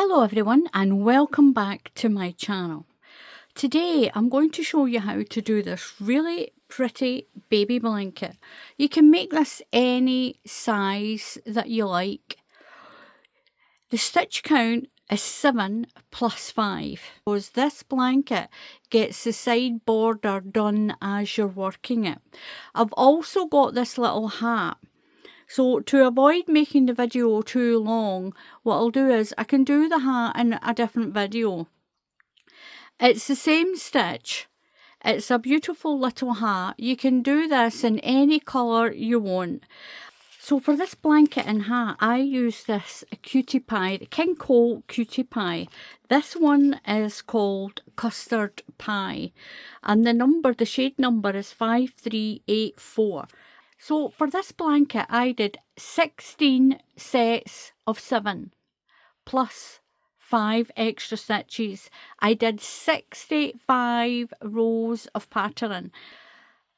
Hello everyone and welcome back to my channel. Today I'm going to show you how to do this really pretty baby blanket. You can make this any size that you like. The stitch count is 7 plus 5 because this blanket gets the side border done as you're working it. I've also got this little hat. So to avoid making the video too long, what I'll do is I can do the hat in a different video. It's the same stitch. It's a beautiful little hat. You can do this in any colour you want. So for this blanket and hat, I use this cutie pie, the King Cole cutie pie. This one is called custard pie. And the shade number is 5384. So for this blanket, I did 16 sets of 7 plus 5 extra stitches. I did 65 rows of patterning.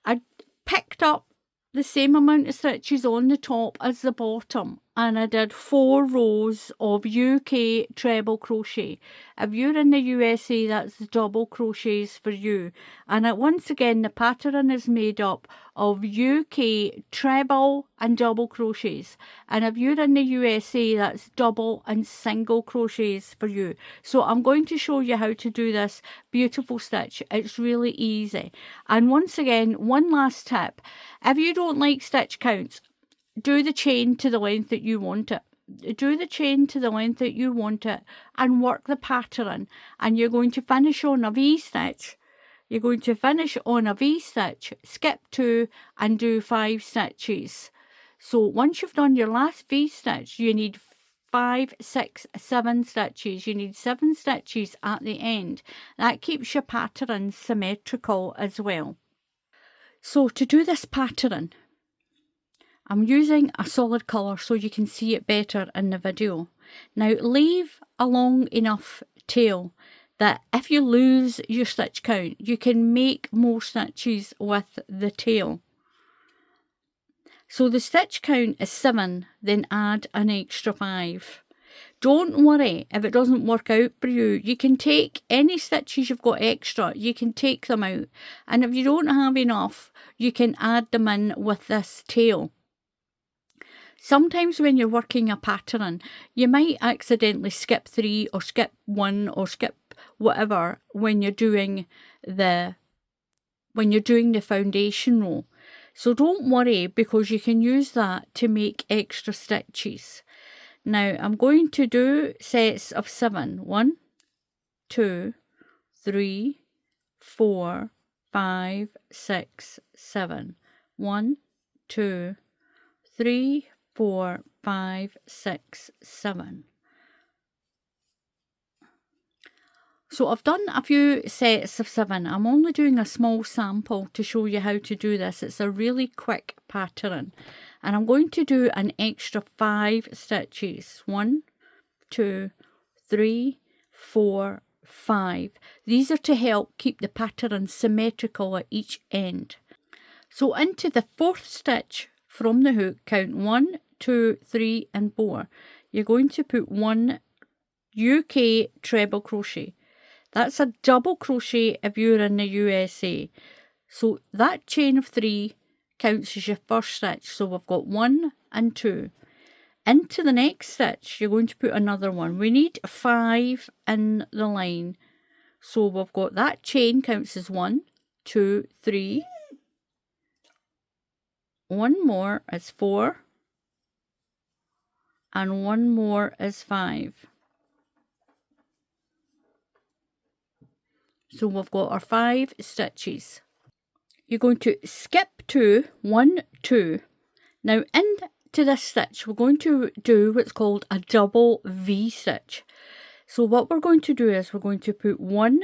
I picked up the same amount of stitches on the top as the bottom, and I did 4 rows of UK treble crochet. If you're in the USA, that's the double crochets for you. And once again, the pattern is made up of UK treble and double crochets. And if you're in the USA, that's double and single crochets for you. So I'm going to show you how to do this beautiful stitch. It's really easy. And once again, one last tip. If you don't like stitch counts, do the chain to the length that you want it. Do the chain to the length that you want it and work the pattern, and you're going to finish on a V-stitch. You're going to finish on a V-stitch, skip 2 and do 5 stitches. So once you've done your last V-stitch, you need 5, 6, 7 stitches. You need 7 stitches at the end. That keeps your pattern symmetrical as well. So to do this pattern, I'm using a solid colour so you can see it better in the video. Now leave a long enough tail that if you lose your stitch count, you can make more stitches with the tail. So the stitch count is 7, then add an extra 5. Don't worry if it doesn't work out for you. You can take any stitches you've got extra, you can take them out. And if you don't have enough, you can add them in with this tail. Sometimes when you're working a pattern, you might accidentally skip 3 or skip 1 or skip whatever when you're doing the foundation row. So don't worry, because you can use that to make extra stitches. Now I'm going to do sets of 7. 1, 2, 3, 4, 5, 6, 7. 1, 2, 3, 4, 5, 6, 7. So I've done a few sets of 7. I'm only doing a small sample to show you how to do this. It's a really quick pattern. And I'm going to do an extra 5 stitches. 1, 2, 3, 4, 5. These are to help keep the pattern symmetrical at each end. So into the 4th stitch from the hook, count 1, 2, 3 and 4. You're going to put 1 UK treble crochet. That's a double crochet if you're in the USA. So that chain of 3 counts as your first stitch. So we've got 1 and 2. Into the next stitch, you're going to put another one. We need 5 in the line. So we've got that chain counts as 1, 2, 3. One more is 4. And one more is 5. So we've got our 5 stitches. You're going to skip 2, 1, 2. Now into this stitch, we're going to do what's called a double V stitch. So what we're going to do is we're going to put 1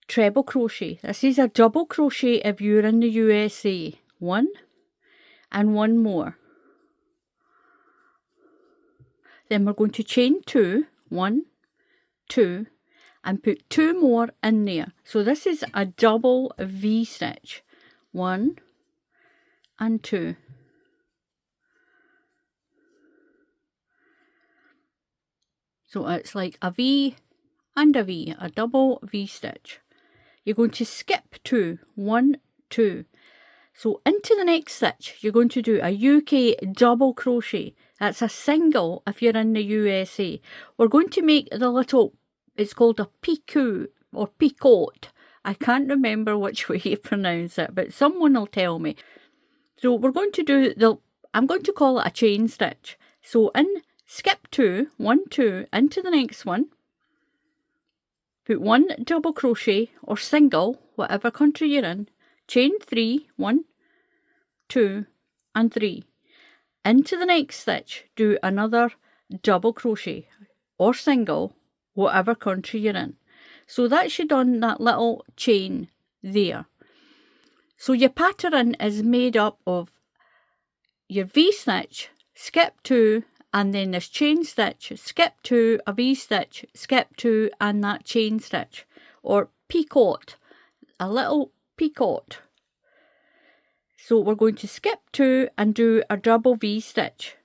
treble crochet. This is a double crochet if you're in the USA. 1 and 1 more. Then we're going to chain 2, 1, 2, and put 2 more in there. So this is a double V stitch. 1 and 2. So it's like a V and a V, a double V stitch. You're going to skip 2, 1, 2. So into the next stitch, you're going to do a UK double crochet. That's a single if you're in the USA. We're going to make the little, it's called a picot or picot. I can't remember which way you pronounce it, but someone will tell me. So we're going to do I'm going to call it a chain stitch. So in skip 2, 1, 2, into the next one, put 1 double crochet or single, whatever country you're in, chain 3, 1, 2, and 3. Into the next stitch, do another double crochet or single, whatever country you're in. So that's you done that little chain there. So your pattern is made up of your V-stitch, skip 2, and then this chain stitch, skip 2, a V-stitch, skip 2, and that chain stitch, or picot, a little picot. So we're going to skip 2 and do a double V-stitch.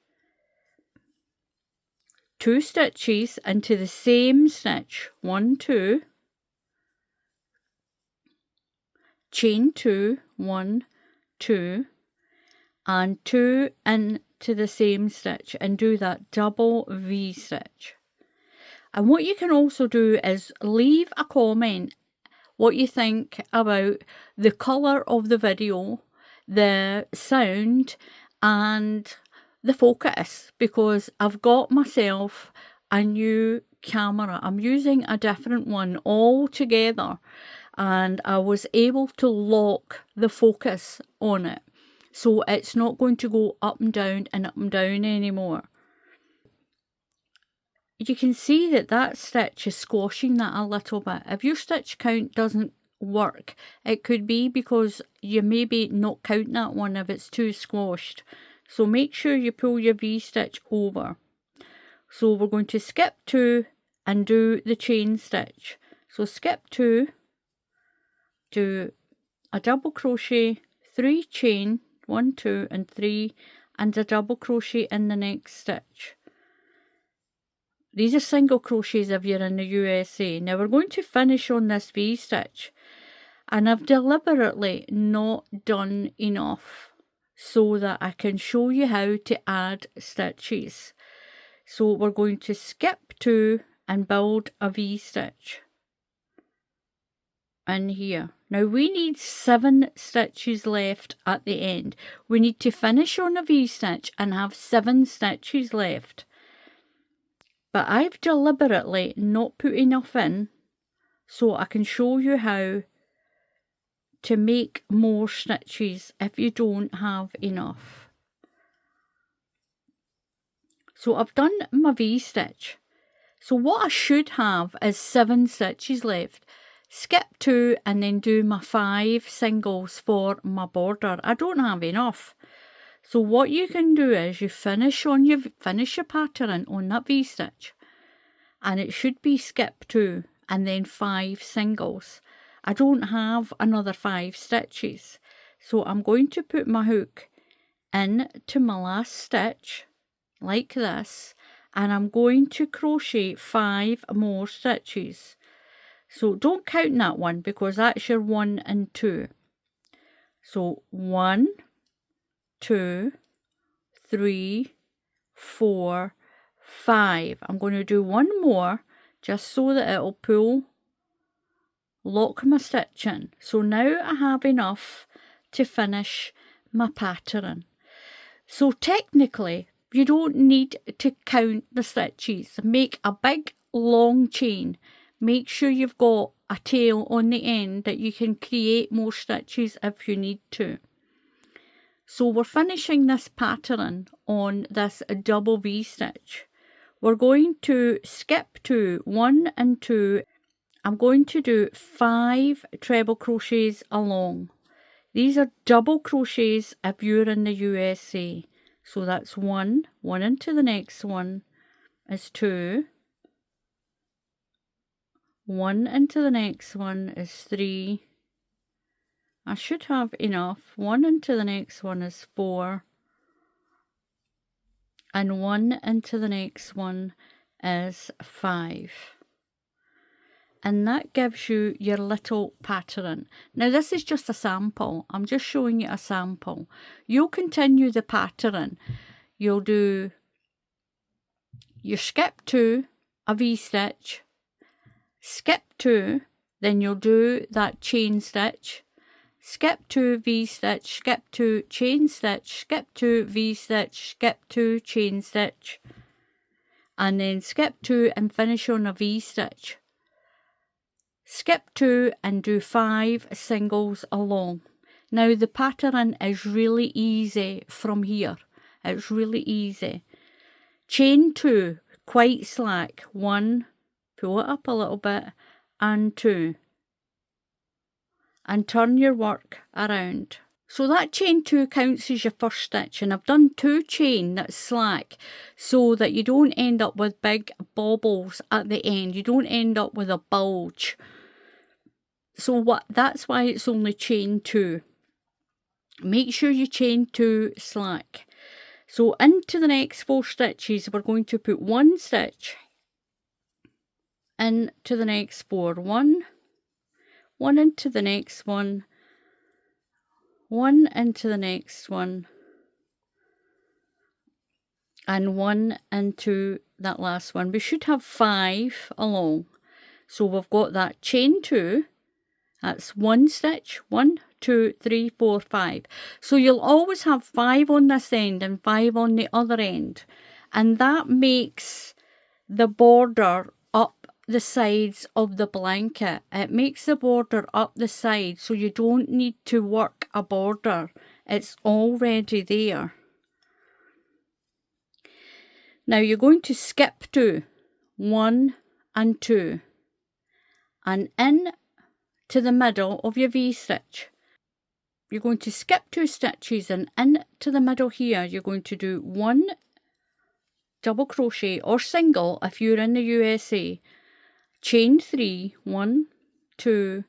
2 stitches into the same stitch, 1, 2, chain 2, 1, 2, and 2 into the same stitch and do that double V-stitch. And what you can also do is leave a comment what you think about the colour of the video, the sound and the focus, because I've got myself a new camera. I'm using a different one altogether, and I was able to lock the focus on it, so it's not going to go up and down anymore. You can see that that stitch is squashing that a little bit. If your stitch count doesn't work, it could be because you maybe not count that one if it's too squashed. So make sure you pull your V-stitch over. So we're going to skip 2 and do the chain stitch. So skip 2, do a double crochet, 3 chain, 1, 2 and 3, and a double crochet in the next stitch. These are single crochets if you're in the USA. Now we're going to finish on this V-stitch, and I've deliberately not done enough so that I can show you how to add stitches. So we're going to skip 2 and build a V-stitch in here. Now we need 7 stitches left at the end. We need to finish on a V-stitch and have 7 stitches left. But I've deliberately not put enough in so I can show you how to make more stitches if you don't have enough. So I've done my V-stitch. So what I should have is 7 stitches left. Skip 2 and then do my 5 singles for my border. I don't have enough. So what you can do is you finish your pattern on that V-stitch, and it should be skip 2 and then 5 singles. I don't have another 5 stitches, so I'm going to put my hook into my last stitch like this, and I'm going to crochet 5 more stitches. So don't count that one because that's your 1 and 2. So 1, 2, 3, 4, 5. I'm going to do one more just so that it'll lock my stitch in. So now I have enough to finish my pattern. So technically you don't need to count the stitches. Make a big long chain. Make sure you've got a tail on the end that you can create more stitches if you need to. So we're finishing this pattern on this double V-stitch. We're going to skip 2, 1 and 2. I'm going to do 5 treble crochets along. These are double crochets if you're in the USA. So that's 1 into the next one is 2. 1 into the next one is 3. I should have enough. 1 into the next one is 4. And 1 into the next one is 5. And that gives you your little pattern. Now this is just a sample. I'm just showing you a sample. You'll continue the pattern. You'll do your skip 2, a V-stitch, skip 2, then you'll do that chain stitch, skip 2, V-stitch, skip 2, chain stitch, skip 2, V-stitch, skip 2, chain stitch, and then skip 2 and finish on a V-stitch. Skip 2 and do 5 singles along. Now the pattern is really easy from here. It's really easy. Chain 2, quite slack. 1, pull it up a little bit, and 2. And turn your work around. So that chain 2 counts as your first stitch, and I've done 2 chain that's slack so that you don't end up with big bobbles at the end. You don't end up with a bulge. So that's why it's only chain 2. Make sure you chain 2 slack. So into the next 4 stitches we're going to put 1 stitch into the next 4. 1 into the next one, 1 into the next one, and 1 into that last one. We should have 5 along. So we've got that chain 2, that's 1 stitch, 1, 2, 3, 4, 5. So you'll always have 5 on this end and 5 on the other end, and that makes the border up the sides of the blanket. It makes the border up the side, so you don't need to work a border. It's already there. Now you're going to skip 2, 1 and 2, and in to the middle of your V-stitch. You're going to skip 2 stitches, and in to the middle here you're going to do 1 double crochet or single if you're in the USA, chain 3, 1, 2,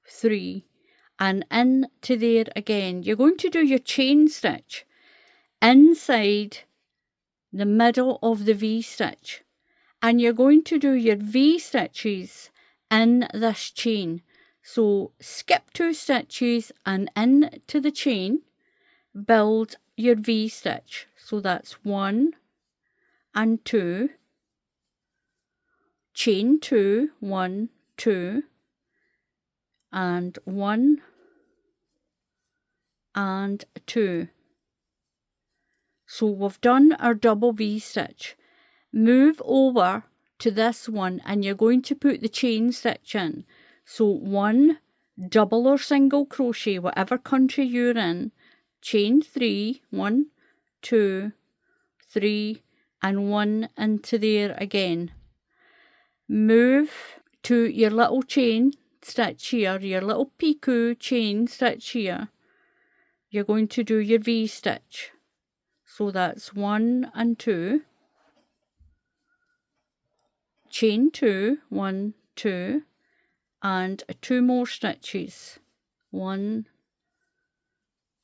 3, and in to there again. You're going to do your chain stitch inside the middle of the V-stitch, and you're going to do your V-stitches in this chain. So skip 2 stitches and in to the chain, build your V-stitch. So that's 1 and 2, chain 2, 1, 2, and 1 and 2. So we've done our double V-stitch. Move over to this one and you're going to put the chain stitch in. So 1 double or single crochet, whatever country you're in, chain 3, 1, 2, 3, and 1 into there again. Move to your little chain stitch here, your little picot chain stitch here. You're going to do your V-stitch. So that's 1 and 2, chain 2, 1, 2, and 2 more stitches, 1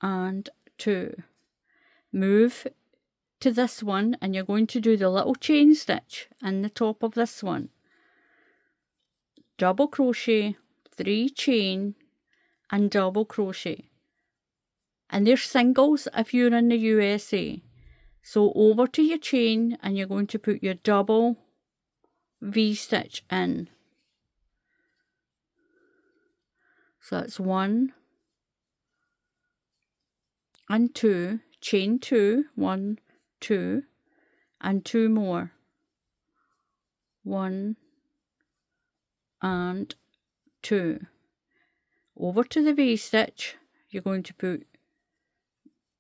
and 2. Move to this one and you're going to do the little chain stitch in the top of this one. Double crochet, 3 chain, and double crochet. And they're singles if you're in the USA. So over to your chain and you're going to put your double V-stitch in. So that's 1 and 2, chain 2, 1, 2, and 2 more, 1 and 2. Over to the V-stitch, you're going to put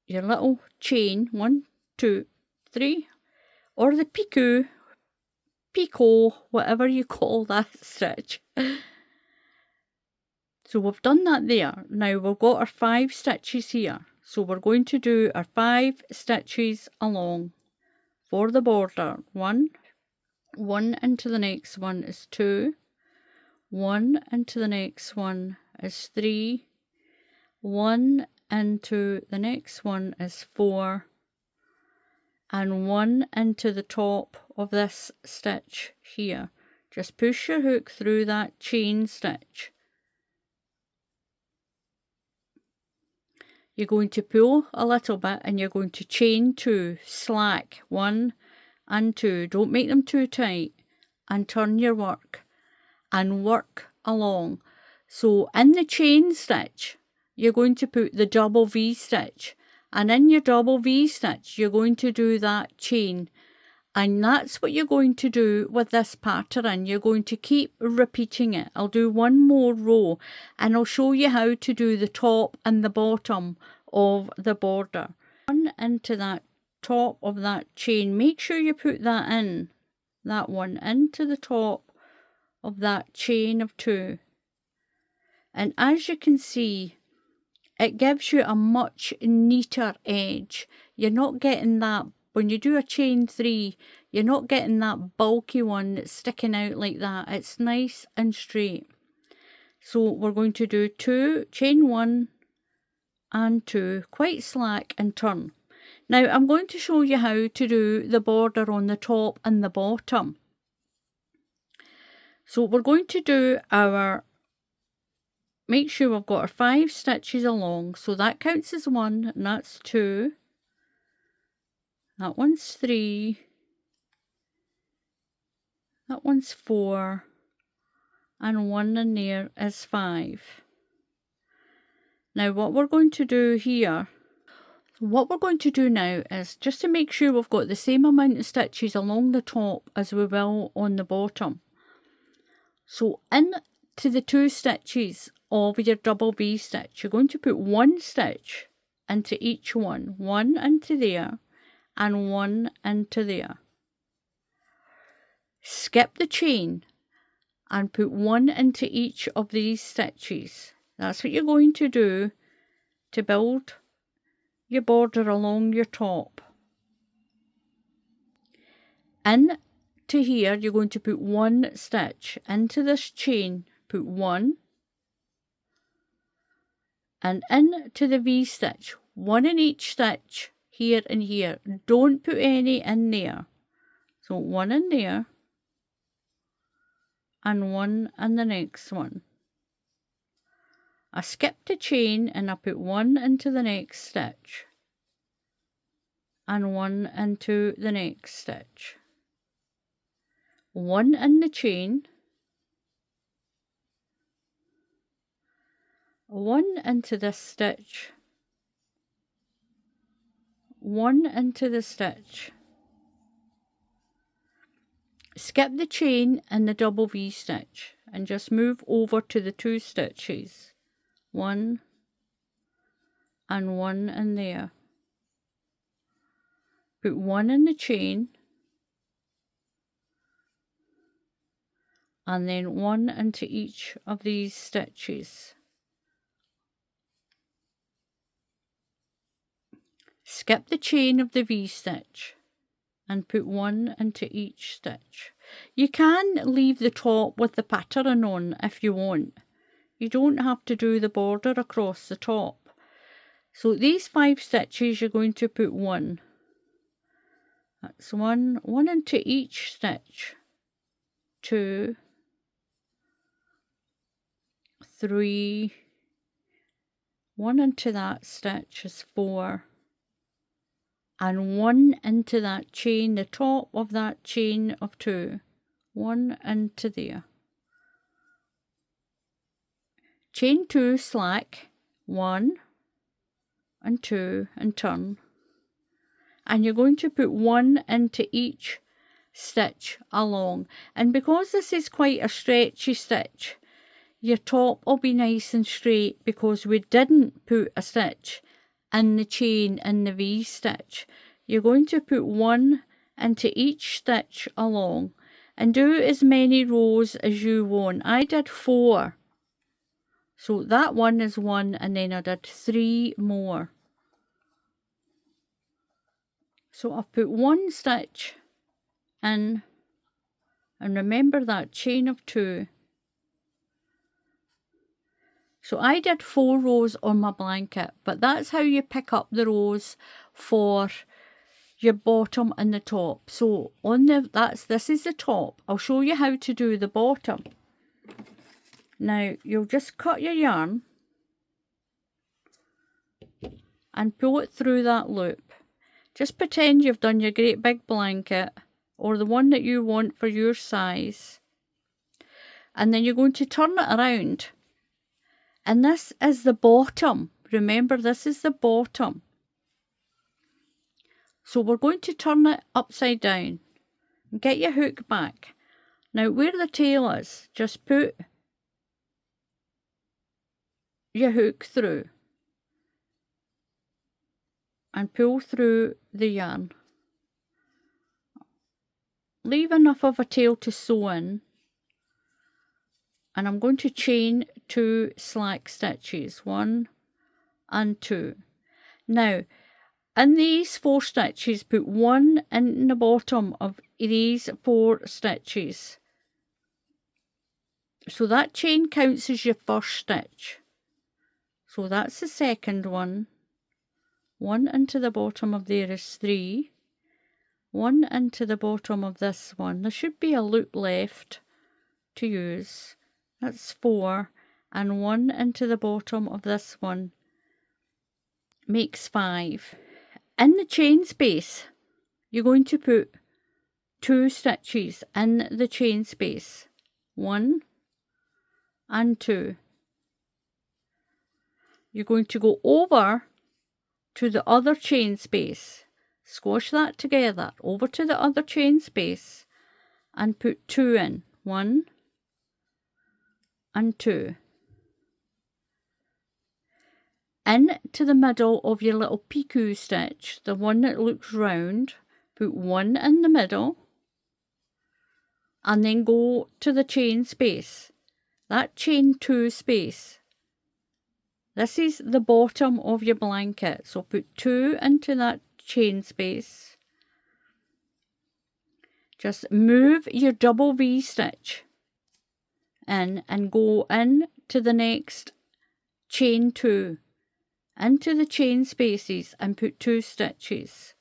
your little chain, 1, 2, 3, or the picot, whatever you call that stitch. So we've done that there. Now we've got our 5 stitches here. So we're going to do our 5 stitches along for the border. 1 into the next one is 2, 1 into the next one is 3, 1 into the next one is 4, and one into the top of this stitch here. Just push your hook through that chain stitch. You're going to pull a little bit and you're going to chain 2, slack 1 and 2. Don't make them too tight, and turn your work and work along. So in the chain stitch, you're going to put the double V stitch, and in your double V stitch, you're going to do that chain. And that's what you're going to do with this pattern. You're going to keep repeating it. I'll do one more row and I'll show you how to do the top and the bottom of the border. One into that top of that chain. Make sure you put that in, that one into the top of that chain of 2. And as you can see, it gives you a much neater edge. You're not getting that. When you do a chain 3, you're not getting that bulky one that's sticking out like that. It's nice and straight. So we're going to do 2, chain 1 and 2, quite slack, and turn. Now I'm going to show you how to do the border on the top and the bottom. So we're going to do our, make sure we've got our 5 stitches along. So that counts as 1, and that's 2. That one's 3, that one's 4, and 1 in there is 5. Now what we're going to do here, what we're going to do now is just to make sure we've got the same amount of stitches along the top as we will on the bottom. So into the 2 stitches of your double V stitch, you're going to put 1 stitch into each one, 1 into there, and 1 into there. Skip the chain and put 1 into each of these stitches. That's what you're going to do to build your border along your top. Into here, you're going to put 1 stitch into this chain, put 1, and into the V stitch, 1 in each stitch, here and here. Don't put any in there. So 1 in there and 1 in the next one. I skipped a chain and I put 1 into the next stitch and 1 into the next stitch. 1 in the chain, 1 into this stitch, 1 into the stitch. Skip the chain and the double V stitch and just move over to the 2 stitches. 1 and 1 in there. Put 1 in the chain and then 1 into each of these stitches. Skip the chain of the V stitch and put 1 into each stitch. You can leave the top with the pattern on if you want. You don't have to do the border across the top. So these 5 stitches, you're going to put 1. That's 1 into each stitch. 2, 3, 1 into that stitch is 4. And 1 into that chain, the top of that chain of 2, 1 into there. Chain 2, slack, 1 and 2 and turn. And you're going to put 1 into each stitch along. And because this is quite a stretchy stitch, your top will be nice and straight because we didn't put a stitch in the chain in the V stitch. You're going to put 1 into each stitch along and do as many rows as you want. I did 4. So that one is 1 and then I did 3 more. So I've put 1 stitch in, and remember that chain of 2. So I did 4 rows on my blanket, but that's how you pick up the rows for your bottom and the top. So on this is the top. I'll show you how to do the bottom. Now you'll just cut your yarn and pull it through that loop. Just pretend you've done your great big blanket or the one that you want for your size. And then you're going to turn it around. And this is the bottom. Remember, this is the bottom. So we're going to turn it upside down. Get your hook back. Now where the tail is, just put your hook through and pull through the yarn. Leave enough of a tail to sew in, and I'm going to chain 2 slack stitches, 1 and 2. Now in these 4 stitches, put 1 in the bottom of these 4 stitches. So that chain counts as your first stitch. So that's the second one. 1 into the bottom of there is 3. 1 into the bottom of this one. There should be a loop left to use. That's 4. And 1 into the bottom of this one makes 5. In the chain space, you're going to put 2 stitches in the chain space. 1 and 2. You're going to go over to the other chain space, squash that together, over to the other chain space and put 2 in, 1 and 2. Into the middle of your little picot stitch, the one that looks round, put 1 in the middle and then go to the chain space, that chain 2 space. This is the bottom of your blanket, so put 2 into that chain space. Just move your double V stitch in and go in to the next chain 2, into the chain spaces and put 2 stitches.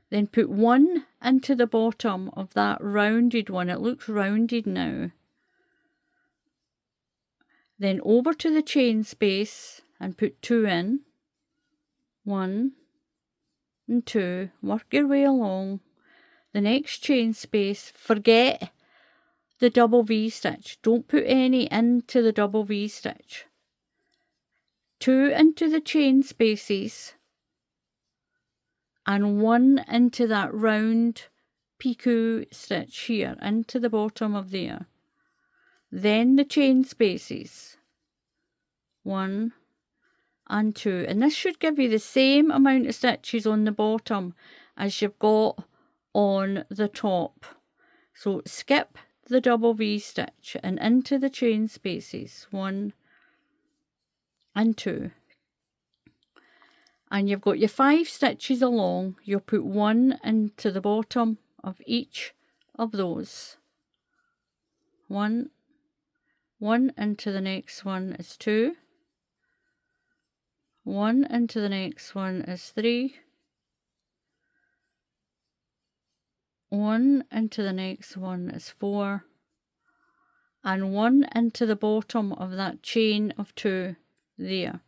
Then put 1 into the bottom of that rounded one. It looks rounded now. Then over to the chain space and put 2 in. 1 and 2. Work your way along. The next chain space, forget the double V stitch. Don't put any into the double V stitch. 2 into the chain spaces and 1 into that round picot stitch here, into the bottom of there. Then the chain spaces, 1 and 2, and this should give you the same amount of stitches on the bottom as you've got on the top. So skip the double V stitch and into the chain spaces, 1 and 2, and you've got your 5 stitches along. You'll put 1 into the bottom of each of those. 1 into the next one is 2. 1 into the next one is 3. 1 into the next one is 4. And 1 into the bottom of that chain of 2 there.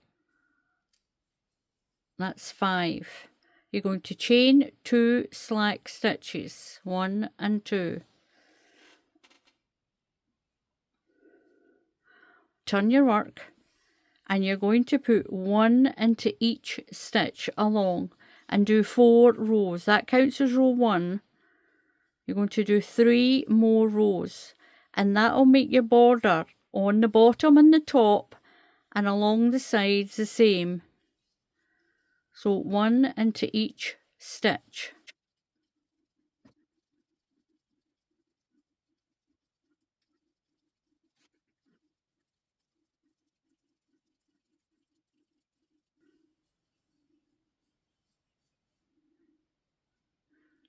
That's 5. You're going to chain 2 slack stitches, 1 and 2. Turn your work and you're going to put 1 into each stitch along and do 4 rows. That counts as row 1. You're going to do 3 more rows, and that'll make your border on the bottom and the top and along the sides the same. So 1 into each stitch.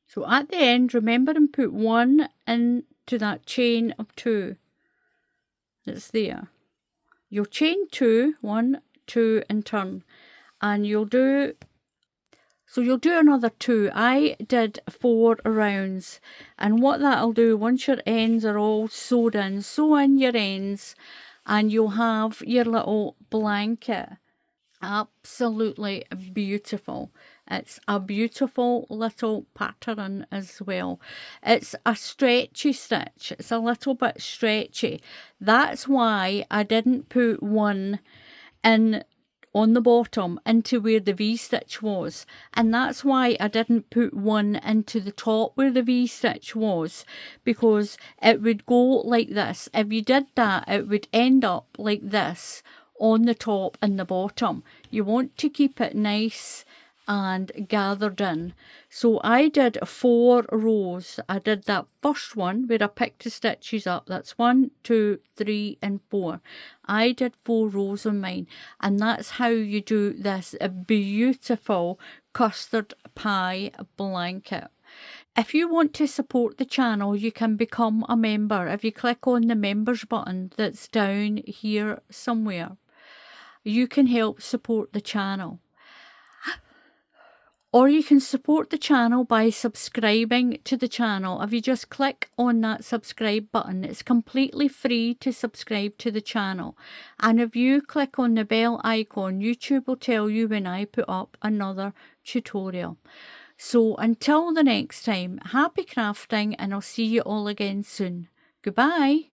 So at the end, remember and put 1 into that chain of 2 that's there. You'll chain 2, 1, 2 and turn. and you'll do another 2. I did 4 rounds, and what that'll do, once your ends are all sewed in, sew in your ends, and you'll have your little blanket. Absolutely beautiful. It's a beautiful little pattern as well. It's a stretchy stitch. It's a little bit stretchy. That's why I didn't put one in on the bottom into where the V-stitch was, and that's why I didn't put one into the top where the V-stitch was, because it would go like this. If you did that, it would end up like this on the top and the bottom. You want to keep it nice and gathered in. So I did 4 rows. I did that first one where I picked the stitches up. That's 1, 2, 3 and 4. I did 4 rows on mine, and that's how you do this beautiful custard pie blanket. If you want to support the channel, you can become a member. If you click on the members button that's down here somewhere, you can help support the channel. Or you can support the channel by subscribing to the channel. If you just click on that subscribe button, it's completely free to subscribe to the channel. And if you click on the bell icon, YouTube will tell you when I put up another tutorial. So until the next time, happy crafting, and I'll see you all again soon. Goodbye.